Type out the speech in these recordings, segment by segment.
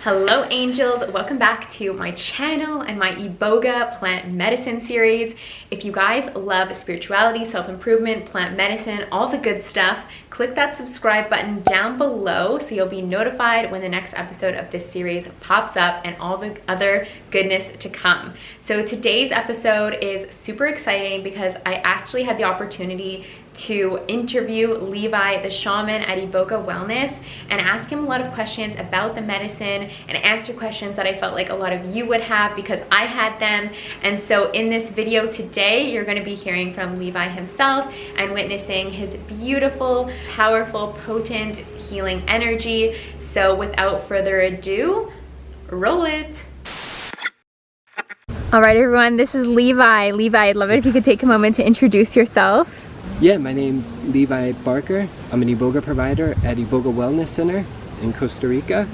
Hello angels, welcome back to my channel and my Iboga plant medicine series. If you guys love spirituality, self-improvement, plant medicine, all the good stuff, click that subscribe button down below so you'll be notified when the next episode of this series pops up and all the other goodness to come. So today's episode is super exciting because I actually had the opportunity to interview Levi, the shaman at Iboga Wellness, and ask him a lot of questions about the medicine and answer questions that I felt like a lot of you would have because I had them. And so in this video today, you're going to be hearing from Levi himself and witnessing his beautiful, powerful, potent healing energy. So without further ado, roll it. All right, everyone, this is Levi. Levi, I'd love it if you could take a moment to introduce yourself. Yeah, my name's Levi Barker. I'm an Iboga provider at Iboga Wellness Center in Costa Rica.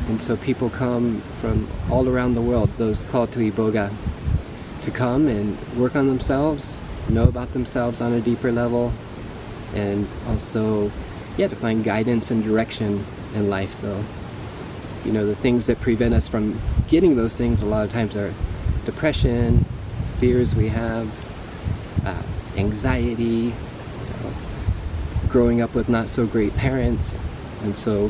And so people come from all around the world, those called to Iboga, to come and work on themselves, know about themselves on a deeper level, and also, to find guidance and direction in life. So, the things that prevent us from getting those things a lot of times are depression, fears we have, anxiety, growing up with not so great parents. And so,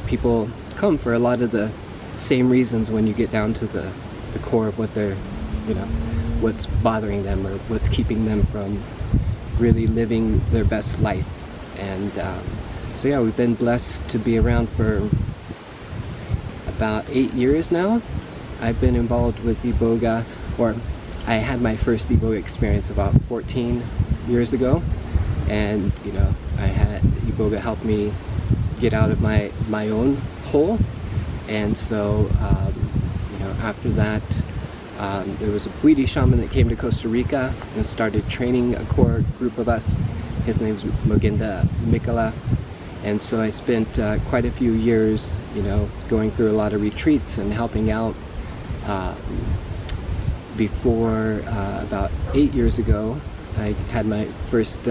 people come for a lot of the same reasons when you get down to the core of what they're, what's bothering them or what's keeping them from really living their best life. And so we've been blessed to be around for about 8 years now. I've been involved with Iboga, or I had my first Iboga experience about 14 years ago, and I had Iboga help me get out of my own hole. And so after that, there was a Bwiti shaman that came to Costa Rica and started training a core group of us. His name's Moginda Mikala. And so I spent quite a few years going through a lot of retreats and helping out. Before about 8 years ago, I had my first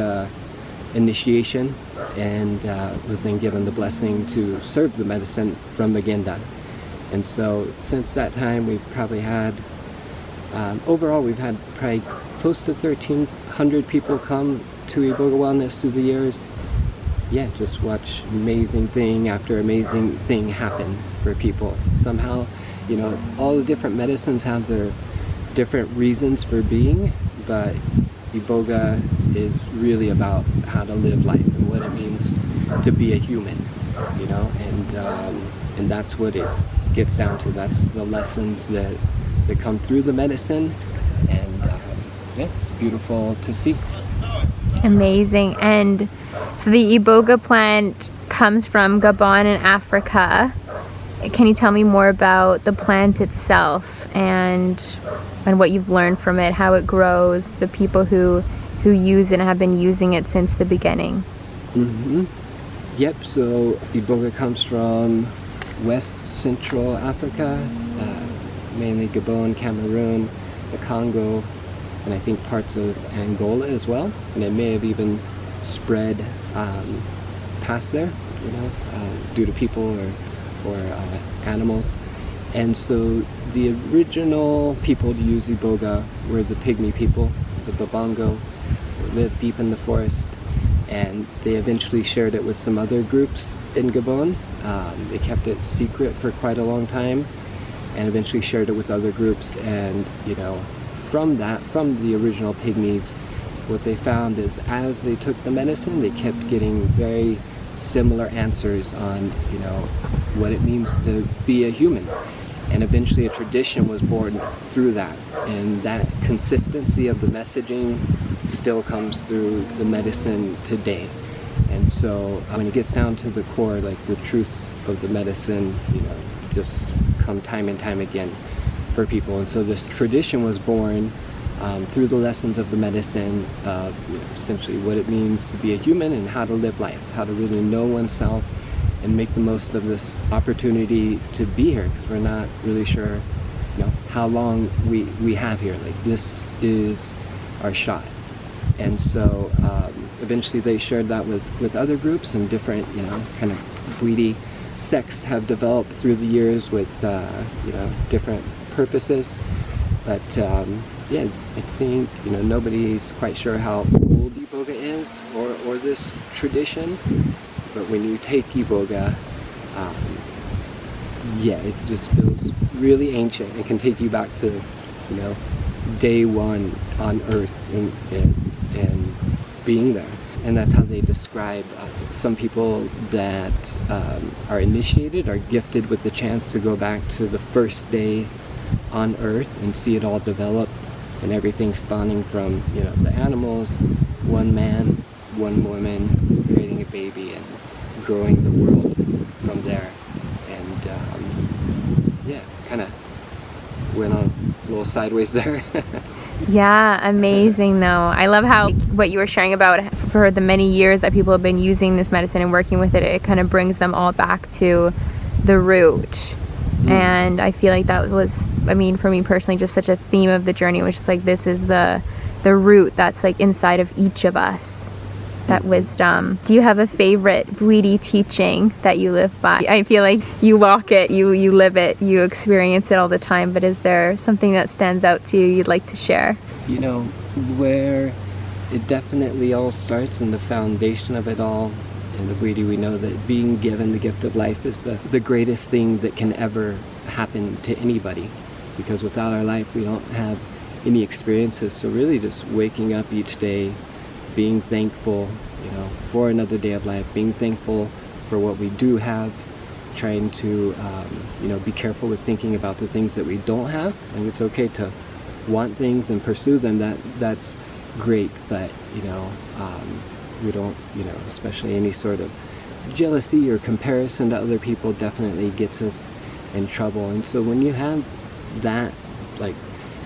initiation and was then given the blessing to serve the medicine from Moginda. And so since that time, we've probably had, overall we've had probably close to 1,300 people come to Iboga Wellness through the years. Just watch amazing thing after amazing thing happen for people. Somehow, all the different medicines have their different reasons for being, but Iboga is really about how to live life and what it means to be a human, and that's what it gets down to. That's the lessons that come through the medicine, and it's beautiful to see. Amazing. And so the Iboga plant comes from Gabon in Africa. Can you tell me more about the plant itself and what you've learned from it, how it grows, the people who use it and have been using it since the beginning? Yep, so Iboga comes from West Central Africa, mainly Gabon, Cameroon, the Congo, and I think parts of Angola as well. And it may have even spread past there, due to people or animals. And so the original people to use Iboga were the Pygmy people, the Babongo, who lived deep in the forest, and they eventually shared it with some other groups in Gabon. They kept it secret for quite a long time and eventually shared it with other groups. And from the original Pygmies, what they found is as they took the medicine, they kept getting very similar answers on what it means to be a human. And eventually a tradition was born through that, and that consistency of the messaging still comes through the medicine today. And so when it gets down to the core, like the truths of the medicine, just come time and time again for people. And so this tradition was born through the lessons of the medicine, essentially what it means to be a human and how to live life, how to really know oneself and make the most of this opportunity to be here, because we're not really sure, how long we have here. Like, this is our shot. And so eventually they shared that with other groups and different, kind of Bwiti sects have developed through the years with different purposes. But yeah, I think nobody's quite sure how old Iboga is or this tradition. But when you take Iboga, yeah, it just feels really ancient. It can take you back to day one on Earth and being there. And that's how they describe some people that are initiated, are gifted with the chance to go back to the first day on Earth and see it all develop, and everything spawning from the animals, one man, one woman, creating a baby and growing the world from there. And yeah, kind of went on a little sideways there. Yeah, amazing though. I love how what you were sharing about for the many years that people have been using this medicine and working with it, it kind of brings them all back to the root. And I feel like that was, I mean, for me personally, just such a theme of the journey. It was just like, this is the root that's like inside of each of us, that wisdom. Do you have a favorite Bwiti teaching that you live by? I feel like you walk it, you live it, you experience it all the time, but is there something that stands out to you you'd like to share? Where it definitely all starts, and the foundation of it all in the Bwiti, we know that being given the gift of life is the greatest thing that can ever happen to anybody, because without our life we don't have any experiences. So really just waking up each day, being thankful for another day of life, being thankful for what we do have, trying to be careful with thinking about the things that we don't have. And it's okay to want things and pursue them, that's great, but we don't, especially any sort of jealousy or comparison to other people definitely gets us in trouble. And so when you have that, like,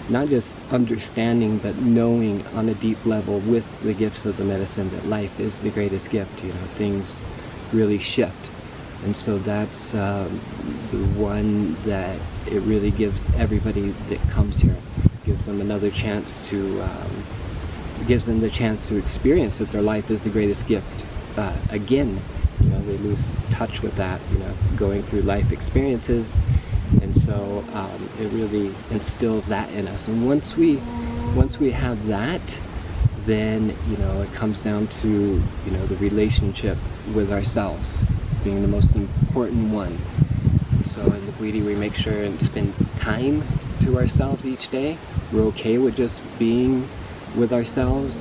not just understanding, but knowing on a deep level with the gifts of the medicine that life is the greatest gift, things really shift. And so that's the one that it really gives everybody that comes here, gives them another chance to gives them the chance to experience that their life is the greatest gift again. They lose touch with that, going through life experiences. And so it really instills that in us. And once we have that, then it comes down to the relationship with ourselves being the most important one. So in the Bwiti, we make sure and spend time to ourselves each day. We're okay with just being with ourselves.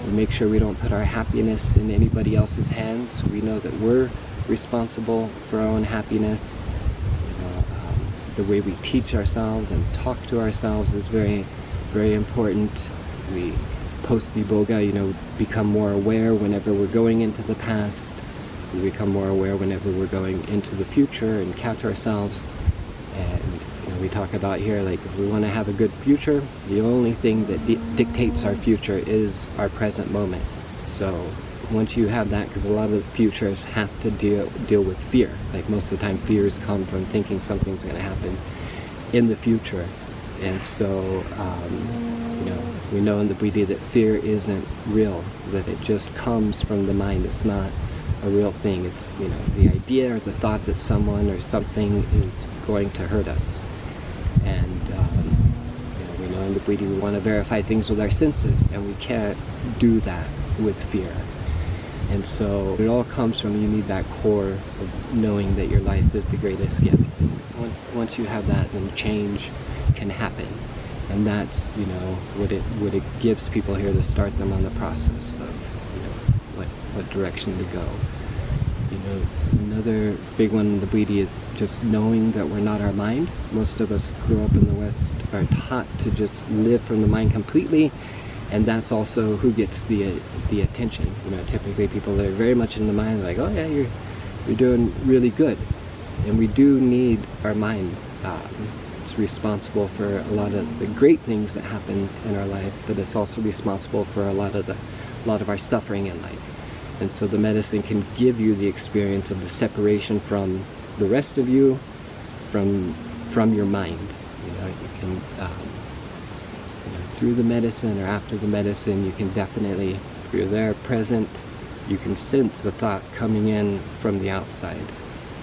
We make sure we don't put our happiness in anybody else's hands. We know that we're responsible for our own happiness. The way we teach ourselves and talk to ourselves is very, very important. We post Iboga, become more aware whenever we're going into the past. We become more aware whenever we're going into the future and catch ourselves. And we talk about here, like, if we want to have a good future, the only thing that dictates our future is our present moment. So once you have that, because a lot of futures have to deal with fear. Like, most of the time fears come from thinking something's going to happen in the future. And so we know in the Bwiti that fear isn't real, that it just comes from the mind. It's not a real thing. It's the idea or the thought that someone or something is going to hurt us. And we know in the Bwiti we want to verify things with our senses, and we can't do that with fear. And so it all comes from, you need that core of knowing that your life is the greatest gift. And once you have that, then change can happen. And that's what it gives people here to start them on the process of what direction to go. Another big one in the Bwiti is just knowing that we're not our mind. Most of us grow up in the West are taught to just live from the mind completely, and that's also who gets the attention. Typically people that are very much in the mind are like, oh yeah, you're doing really good. And we do need our mind. It's responsible for a lot of the great things that happen in our life, but it's also responsible for a lot of our suffering in life. And so the medicine can give you the experience of the separation from the rest of you, from your mind. You can through the medicine or after the medicine, you can definitely, if you're there present, you can sense the thought coming in from the outside.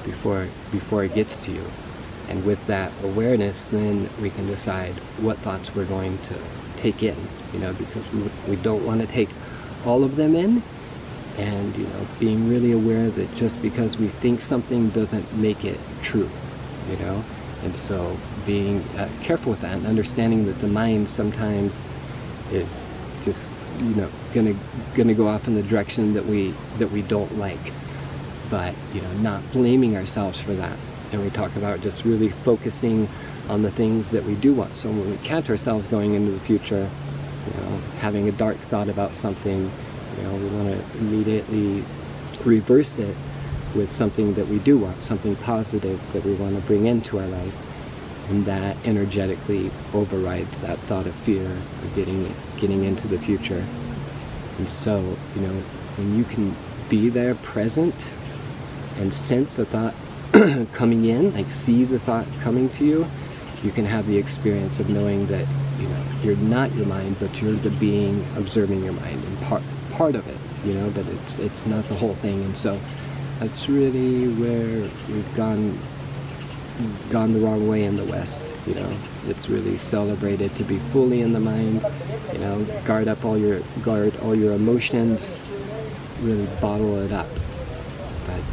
before it gets to you. And with that awareness, then we can decide what thoughts we're going to take in, because we don't want to take all of them in. And, being really aware that just because we think something doesn't make it true, And so being careful with that and understanding that the mind sometimes is just, gonna go off in the direction that we don't like. But, not blaming ourselves for that. And we talk about just really focusing on the things that we do want. So when we catch ourselves going into the future, having a dark thought about something, we want to immediately reverse it with something that we do want, something positive that we want to bring into our life. And that energetically overrides that thought of fear of getting into the future. And so, when you can be there present and sense a thought coming in, like see the thought coming to you, you can have the experience of knowing that you're not your mind, but you're the being observing your mind, and part of it, but it's not the whole thing. And so that's really where we've gone the wrong way in the West. It's really celebrated to be fully in the mind, guard all your emotions, really bottle it up. But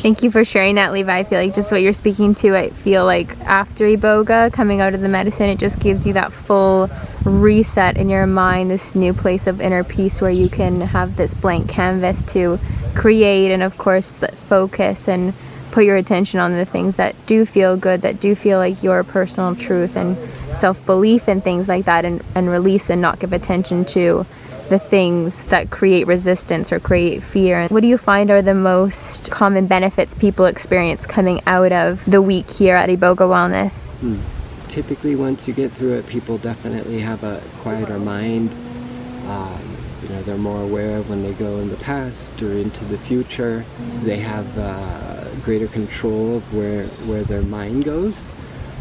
thank you for sharing that, Levi. I feel like just what you're speaking to, I feel like after Iboga, coming out of the medicine, it just gives you that full reset in your mind, this new place of inner peace where you can have this blank canvas to create and, of course, focus and put your attention on the things that do feel good, that do feel like your personal truth and self-belief and things like that, and release and not give attention to the things that create resistance or create fear. What do you find are the most common benefits people experience coming out of the week here at Iboga Wellness? Typically, once you get through it, people definitely have a quieter mind. They're more aware of when they go in the past or into the future. They have greater control of where their mind goes.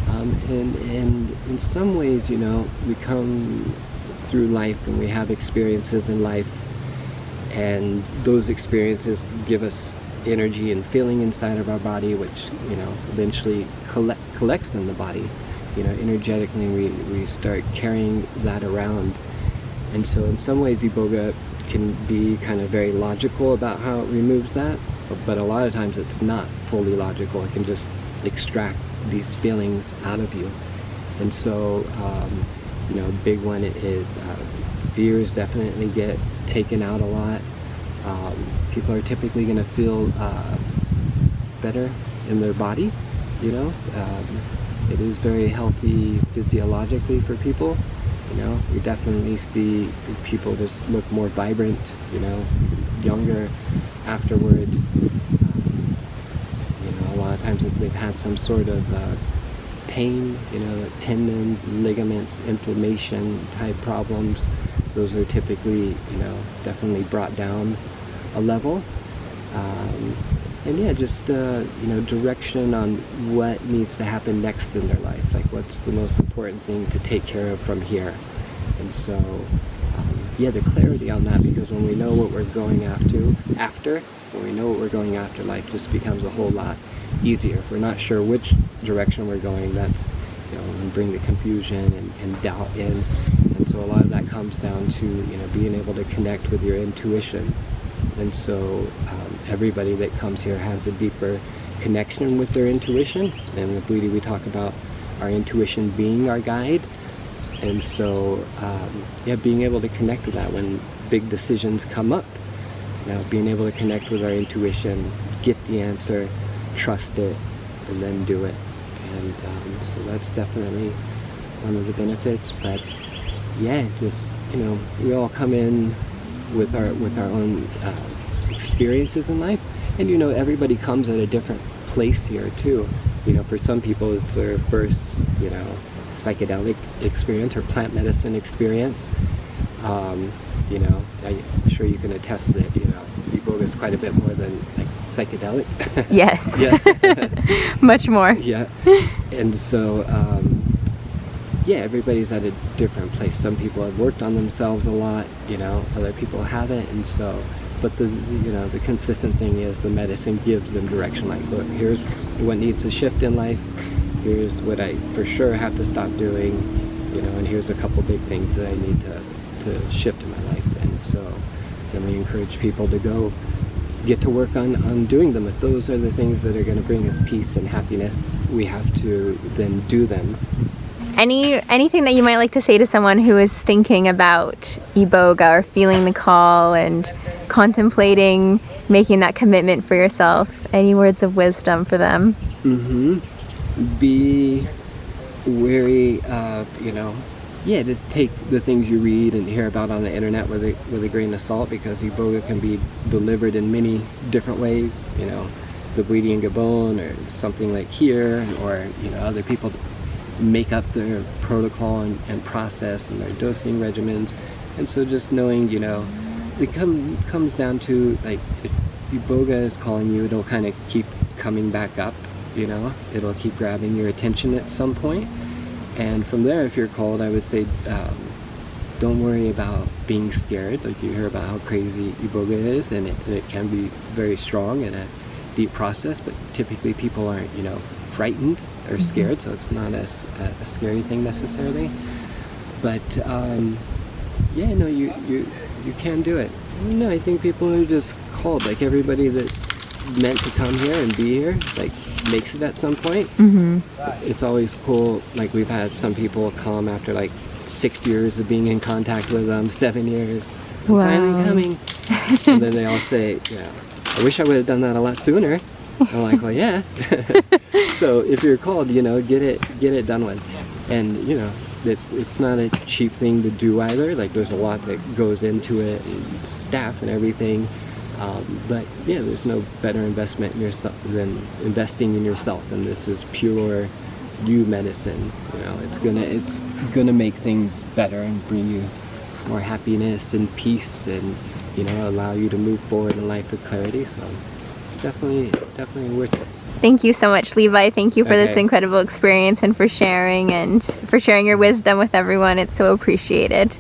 And in some ways, we come through life and we have experiences in life, and those experiences give us energy and feeling inside of our body, which eventually collects in the body. Energetically we start carrying that around. And so in some ways Iboga can be kind of very logical about how it removes that, but a lot of times it's not fully logical. It can just extract these feelings out of you. And so a big one is fears definitely get taken out a lot. People are typically going to feel better in their body. It is very healthy physiologically for people. We definitely see people just look more vibrant, younger afterwards. A lot of times if they've had some sort of pain, tendons, ligaments, inflammation type problems, those are typically, definitely brought down a level. And yeah, just, direction on what needs to happen next in their life. Like, what's the most important thing to take care of from here? And so, the clarity on that, because when we know what we're going when we know what we're going after, life just becomes a whole lot easier. If we're not sure which direction we're going, that's, and bring the confusion and doubt in. And so a lot of that comes down to, being able to connect with your intuition. And so everybody that comes here has a deeper connection with their intuition. And in the Buddha, we talk about our intuition being our guide. And so, being able to connect with that when big decisions come up. Being able to connect with our intuition, get the answer, trust it, and then do it. And so that's definitely one of the benefits. But just, we all come in with our own experiences in life, and everybody comes at a different place here too. For some people it's their first psychedelic experience or plant medicine experience. I'm sure you can attest that Iboga is quite a bit more than like psychedelic. Yes. Much more. And so everybody's at a different place. Some people have worked on themselves a lot, other people haven't. And so but the consistent thing is the medicine gives them direction. Like, look, here's what needs to shift in life. Here's what I for sure have to stop doing, and here's a couple big things that I need to shift in my life. And so then we encourage people to go get to work on doing them. If those are the things that are going to bring us peace and happiness, we have to then do them. Anything that you might like to say to someone who is thinking about Iboga or feeling the call and contemplating making that commitment for yourself? Any words of wisdom for them? Be wary of, just take the things you read and hear about on the internet with a grain of salt, because Iboga can be delivered in many different ways. The Bwiti in Gabon, or something like here, or other people make up their protocol and process and their dosing regimens. And so just knowing, it comes down to, like, if Iboga is calling you, it'll kind of keep coming back up. It'll keep grabbing your attention at some point. And from there, if you're called, I would say, don't worry about being scared. Like, you hear about how crazy Iboga is, and it can be very strong and a deep process, but typically people aren't, frightened or scared, so it's not a scary thing necessarily. But you can do it. No, I think people are just called. Like, everybody that's meant to come here and be here, like, makes it at some point. It's always cool. Like, we've had some people come after like 6 years of being in contact with them, 7 years. Wow. Finally coming. And then they all say, I wish I would have done that a lot sooner. I'm like, well, yeah. So if you're called, get it done with. And it's not a cheap thing to do either. Like, there's a lot that goes into it, and staff and everything. But yeah, there's no better investment in yourself than investing in yourself. And this is pure you medicine. It's gonna make things better and bring you more happiness and peace, and allow you to move forward in life with clarity. So it's definitely worth it. Thank you so much, Levi. Thank you for this incredible experience and for sharing your wisdom with everyone. It's so appreciated.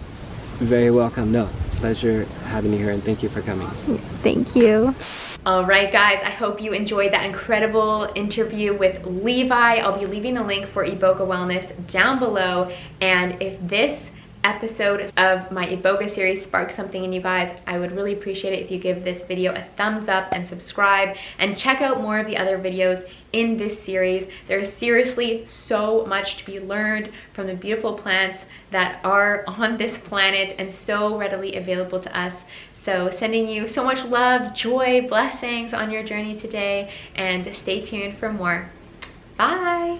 Very welcome. No, pleasure having you here, and thank you for coming. Thank you. All right, guys, I hope you enjoyed that incredible interview with Levi. I'll be leaving the link for Iboga Wellness down below. And if this episode of my Iboga series sparked something in you guys, I would really appreciate it if you give this video a thumbs up and subscribe, and check out more of the other videos in this series. There's seriously so much to be learned from the beautiful plants that are on this planet and so readily available to us. So sending you so much love, joy, blessings on your journey today, and stay tuned for more. Bye.